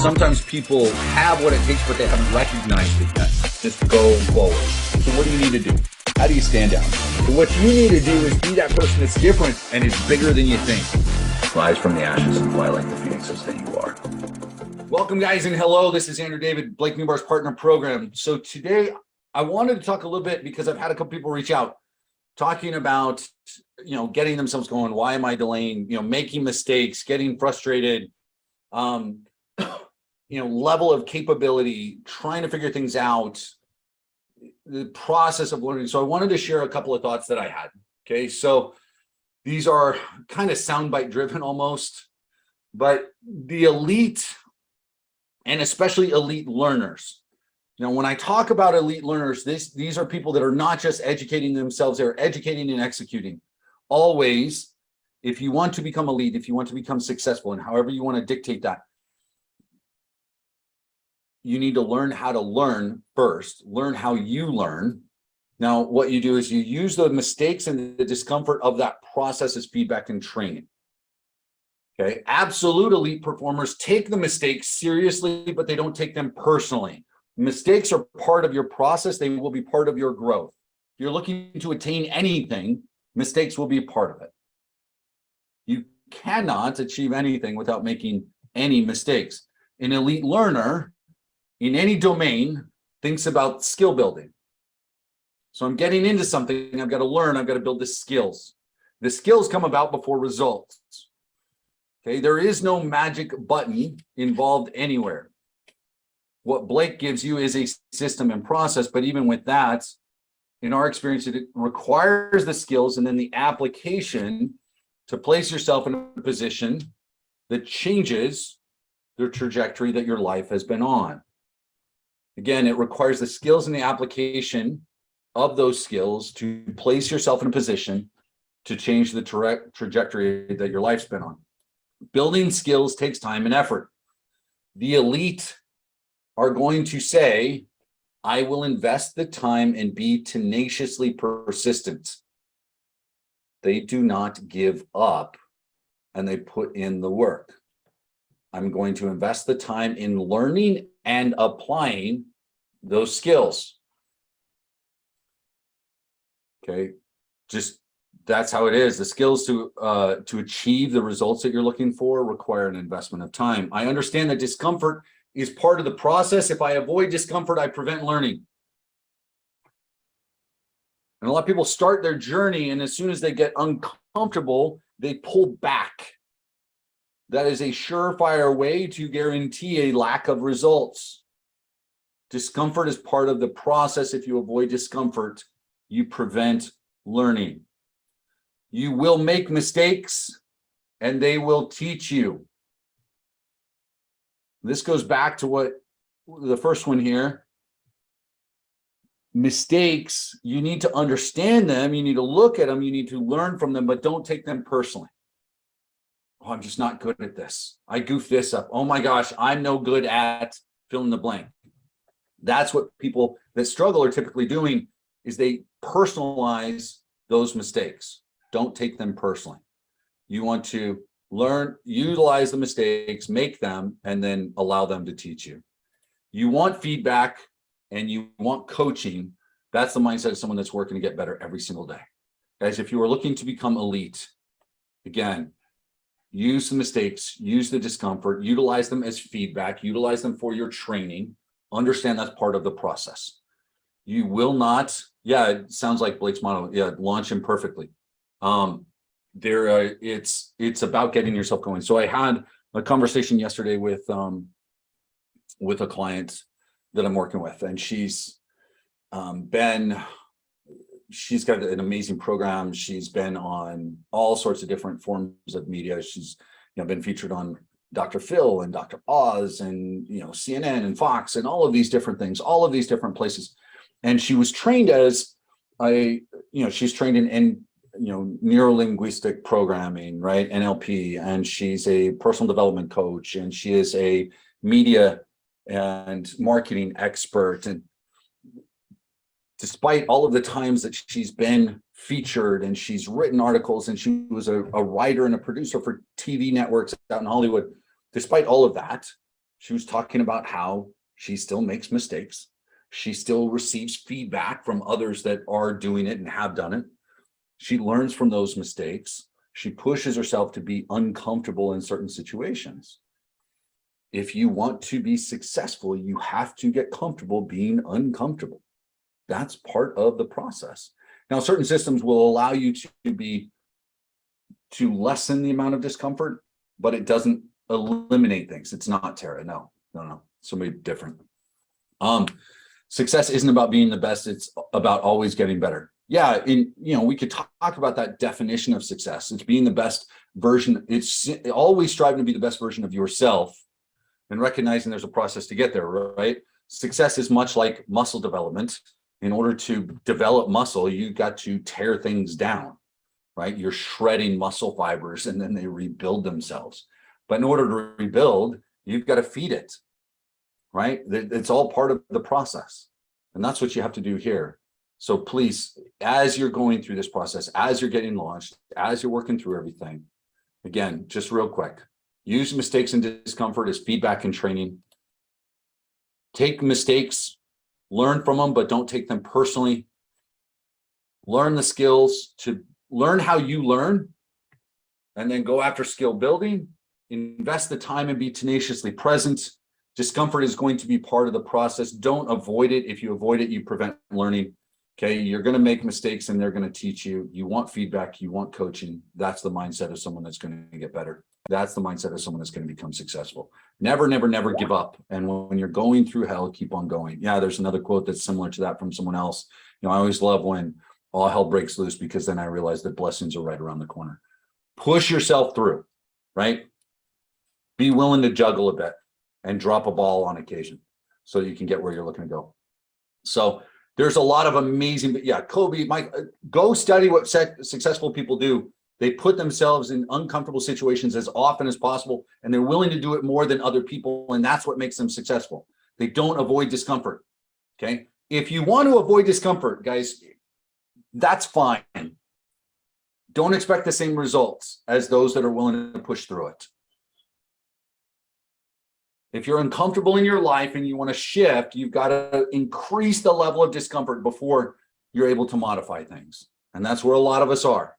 sometimes people have what it takes, but they haven't recognized it yet. Just go forward. So what do you need to do? How do you stand out? So what you need to do is be that person that's different and is bigger than you think. Rise from the ashes and fly like the phoenixes that you are. Welcome, guys, and hello. This is Andrew David, Blake Newbar's partner program. So today I wanted to talk a little bit because I've had a couple people reach out talking about, getting themselves going. Why am I delaying? Making mistakes, getting frustrated, level of capability, trying to figure things out, the process of learning. So I wanted to share a couple of thoughts that I had. Okay, so these are kind of soundbite driven almost, but the elite and especially elite learners. When I talk about elite learners, these are people that are not just educating themselves, they're educating and executing. Always, if you want to become elite, if you want to become successful, and however you want to dictate that, you need to learn how to learn first, learn how you learn. Now, what you do is you use the mistakes and the discomfort of that process as feedback and training. Okay, absolute elite performers take the mistakes seriously, but they don't take them personally. Mistakes are part of your process. They will be part of your growth. If you're looking to attain anything, mistakes will be a part of it. You cannot achieve anything without making any mistakes. An elite learner in any domain thinks about skill building. So I'm getting into something, I've got to learn, I've got to build the skills. The skills come about before results. Okay, there is no magic button involved anywhere. What Blake gives you is a system and process, but even with that, in our experience, it requires the skills and then the application to place yourself in a position that changes the trajectory that your life has been on. Again, it requires the skills and the application of those skills to place yourself in a position to change the trajectory that your life's been on. Building skills takes time and effort. The elite are going to say, I will invest the time and be tenaciously persistent. They do not give up and they put in the work. I'm going to invest the time in learning and applying those skills. Okay, just that's how it is. The skills to achieve the results that you're looking for require an investment of time. I understand that discomfort is part of the process. If I avoid discomfort, I prevent learning. And a lot of people start their journey, and as soon as they get uncomfortable, they pull back. That is a surefire way to guarantee a lack of results. Discomfort is part of the process. If you avoid discomfort, you prevent learning. You will make mistakes, and they will teach you. This goes back to what the first one here. Mistakes, you need to understand them, you need to look at them, you need to learn from them, but don't take them personally. Oh, I'm just not good at this. I goofed this up. Oh my gosh, I'm no good at fill in the blank. That's what people that struggle are typically doing, is they personalize those mistakes. Don't take them personally. You want to learn, utilize the mistakes, make them, and then allow them to teach you. You want feedback and you want coaching. That's the mindset of someone that's working to get better every single day. Guys, if you are looking to become elite, again, use the mistakes, use the discomfort, utilize them as feedback, utilize them for your training. Understand that's part of the process. You will not, it sounds like Blake's motto, launch imperfectly. It's about getting yourself going. So I had a conversation yesterday with a client that I'm working with, and she's got an amazing program. She's been on all sorts of different forms of media. She's been featured on Dr. Phil and Dr. Oz and CNN and Fox and all of these different things, all of these different places. And she was trained as she's trained in neuro-linguistic programming, right? NLP, and she's a personal development coach, and she is a media and marketing expert. And despite all of the times that she's been featured and she's written articles and she was a writer and a producer for TV networks out in Hollywood, despite all of that, She was talking about how she still makes mistakes. She still receives feedback from others that are doing it and have done it. She learns from those mistakes. She pushes herself to be uncomfortable in certain situations. If you want to be successful, you have to get comfortable being uncomfortable. That's part of the process. Now, certain systems will allow you to lessen the amount of discomfort, but it doesn't eliminate things. It's not Tara. No. Somebody different. Success isn't about being the best. It's about always getting better. Yeah. We could talk about that definition of success. It's being the best version. It's always striving to be the best version of yourself and recognizing there's a process to get there, right? Success is much like muscle development. In order to develop muscle, you got to tear things down, right? You're shredding muscle fibers and then they rebuild themselves. But in order to rebuild, you've got to feed it, right? It's all part of the process. And that's what you have to do here. So please, as you're going through this process, as you're getting launched, as you're working through everything, again, just real quick, use mistakes and discomfort as feedback and training. Take mistakes, learn from them, but don't take them personally. Learn the skills to learn how you learn, and then go after skill building. Invest the time and be tenaciously present. Discomfort is going to be part of the process. Don't avoid it. If you avoid it, you prevent learning. Okay, you're going to make mistakes and they're going to teach you. You want feedback, you want coaching. That's the mindset of someone that's going to get better. That's the mindset of someone that's going to become successful. Never, never, never give up. And when you're going through hell, keep on going. Yeah, there's another quote that's similar to that from someone else. I always love when all hell breaks loose, because then I realize that blessings are right around the corner. Push yourself through, right? Be willing to juggle a bit and drop a ball on occasion so you can get where you're looking to go. So there's a lot of amazing, but yeah, Kobe, Mike, go study what successful people do. They put themselves in uncomfortable situations as often as possible, and they're willing to do it more than other people. And that's what makes them successful. They don't avoid discomfort. Okay. If you want to avoid discomfort, guys, that's fine. Don't expect the same results as those that are willing to push through it. If you're uncomfortable in your life and you want to shift, you've got to increase the level of discomfort before you're able to modify things. And that's where a lot of us are.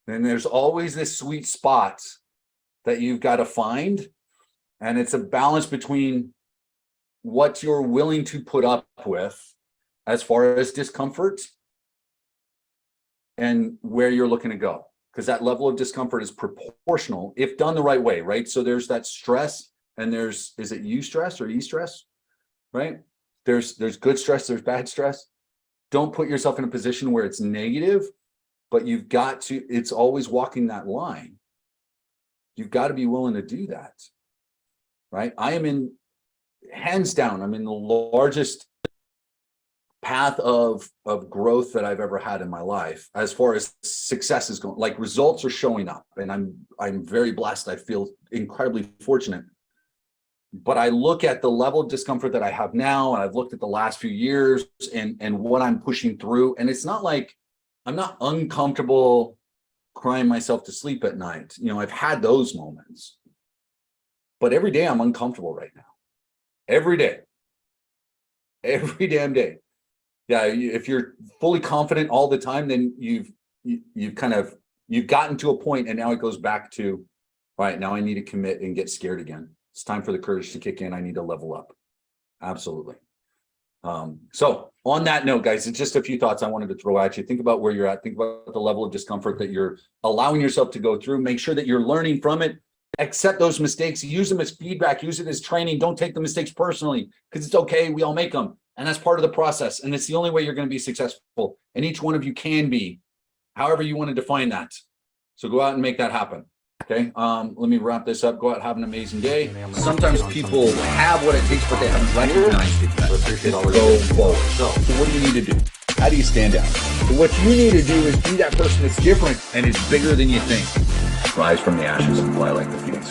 And there's always this sweet spot that you've got to find. And it's a balance between what you're willing to put up with as far as discomfort and where you're looking to go. Because that level of discomfort is proportional if done the right way, right? So there's that stress. And is it eustress or e-stress, right? There's good stress, there's bad stress. Don't put yourself in a position where it's negative, but you've got to, it's always walking that line. You've got to be willing to do that, right? Hands down, I'm in the largest path of growth that I've ever had in my life as far as success is going. Like, results are showing up, and I'm very blessed. I feel incredibly fortunate. But I look at the level of discomfort that I have now, and I've looked at the last few years and what I'm pushing through. And it's not like I'm not uncomfortable crying myself to sleep at night. I've had those moments. But every day I'm uncomfortable right now. Every day. Every damn day. Yeah, if you're fully confident all the time, then you've gotten to a point, and now it goes back to, all right, now I need to commit and get scared again. It's time for the courage to kick in. I need to level up. Absolutely. So on that note, guys, it's just a few thoughts I wanted to throw at you. Think about where you're at. Think about the level of discomfort that you're allowing yourself to go through. Make sure that you're learning from it. Accept those mistakes. Use them as feedback. Use it as training. Don't take the mistakes personally, because it's okay. We all make them. And that's part of the process. And it's the only way you're going to be successful. And each one of you can be, however you want to define that. So go out and make that happen. Okay, let me wrap this up. Go out, have an amazing day. Sometimes people have what it takes, but they haven't recognized it yet. Go forward. So what do you need to do? How do you stand out? So what you need to do is be that person that's different and is bigger than you think. Rise from the ashes and fly like the phoenix.